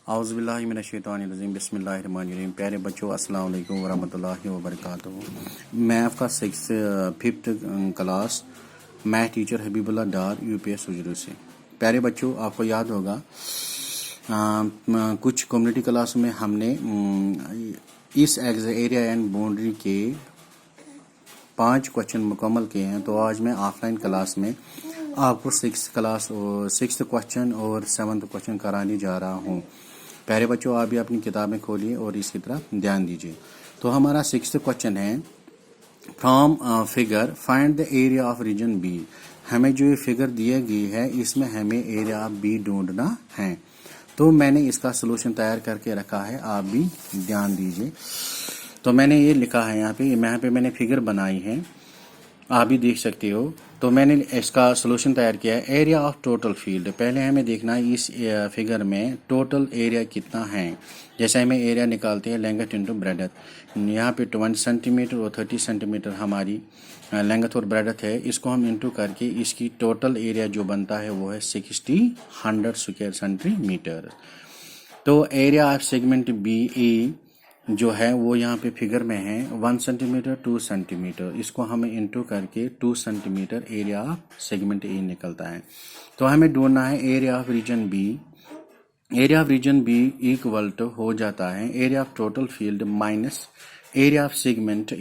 औज़ुबिल्लाहि मिनश्शैतानिर्रजीम बिस्मिल्लाहिर्रहमानिर्रहीम। प्यारे बच्चों, अस्सलाम वालेकुम वरहमतुल्लाहि वबरकातुहू। मैं आपका fifth class math teacher Habibullah Dar UPS Sujru से। प्यारे बच्चों, आपको याद होगा कुछ कम्युनिटी क्लास में हमने इस एरिया एंड बाउंड्री के 5 क्वेश्चन मुकम्मल किए हैं। तो आज मैं ऑफलाइन क्लास में आपको सिक्स क्वेश्चन और 7th क्वेश्चन कराने जा रहा हूँ। प्यारे बच्चों, आप भी अपनी किताबें खोलिए और इसकी तरफ ध्यान दीजिए। तो हमारा 6th क्वेश्चन है, from figure find the area of region B. हमें जो ये फिगर दिया गई है इसमें हमें एरिया ऑफ बी ढूंढना है। तो मैंने इसका सोल्यूशन तैयार करके रखा है, आप भी ध्यान दीजिए। तो मैंने ये लिखा है यहाँ पे मैंने फिगर बनाई है, आप भी देख सकते हो। तो मैंने इसका सोल्यूशन तैयार किया है। एरिया ऑफ टोटल फील्ड, पहले हमें देखना है इस फिगर में टोटल एरिया कितना है। जैसे हमें एरिया निकालते हैं लेंथ इंटू ब्रेडथ। यहाँ पे 20 सेंटीमीटर और 30 सेंटीमीटर हमारी लेंथ और ब्रेडथ है। इसको हम इंटू करके इसकी टोटल एरिया जो बनता है वो है 100 स्क्वायर सेंटीमीटर। तो एरिया ऑफ सेगमेंट बी ए जो है वो यहाँ पे फिगर में है 1 सेंटीमीटर 2 सेंटीमीटर। इसको हमें इंटू करके 2 centimetre area of segment A निकलता है। तो हमें ढूंढना है area of region B. Area of region B equal to हो जाता है area of total field minus area of segment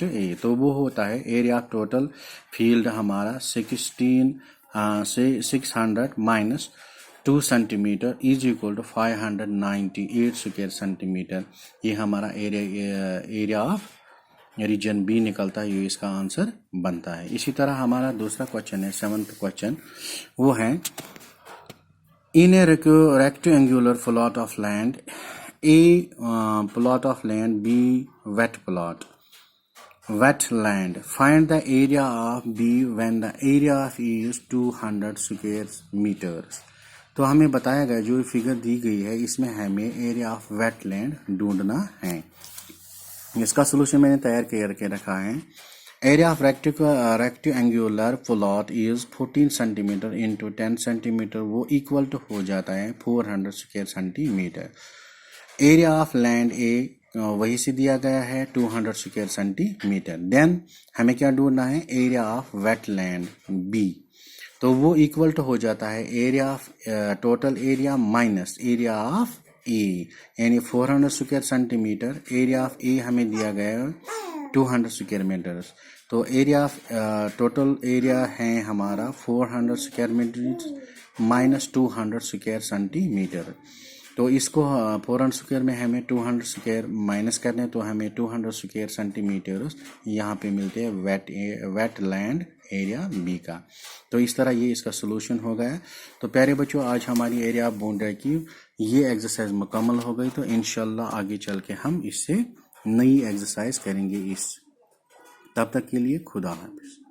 A. तो वो होता है एरिया ऑफ टोटल फील्ड हमारा 600 minus 2 centimetre is equal to 598 square centimetre. ये हमारा एरिया ऑफ रीजन बी निकलता है, ये इसका आंसर बनता है। इसी तरह हमारा दूसरा क्वेश्चन है 7th क्वेश्चन, वो है in a rectangular plot of land a plot of land B wet land, find the area of B when the area of E is 200 square meters। तो हमें बताया गया जो फिगर दी गई है इसमें हमें एरिया ऑफ वेट लैंड ढूंढना है। इसका सोल्यूशन मैंने तैयार करके रखा है। Area of rectangular plot is 14 centimetre into 10 centimetre, वो इक्वल टू हो जाता है 400 square centimetre. Area of land A वही से दिया गया है 200 स्क्वायर सेंटीमीटर। देन हमें क्या ढूंढना है area of wet land B. तो वो इक्वल टू हो जाता है area of total area minus area of A, यानी 400 square centimetre. Area of A हमें दिया गया है 200 स्क्वायर मीटर। तो एरिया ऑफ टोटल एरिया है हमारा 400 square metre minus 200 square centimetre. तो इसको 400 स्क्वायर में हमें 200 स्क्वायर माइनस करने, तो हमें 200 स्क्वायर सेंटीमीटर यहाँ पे मिलते हैं वेट लैंड एरिया बी का। तो इस तरह ये इसका सोल्यूशन हो गया। तो प्यारे बच्चों, आज हमारी एरिया ऑफ बाउंड्री की ये एक्सरसाइज मुकम्मल हो गई। तो इंशाल्लाह आगे चल के हम इससे नई एक्सरसाइज करेंगे तब तक के लिए खुदा हाफिज।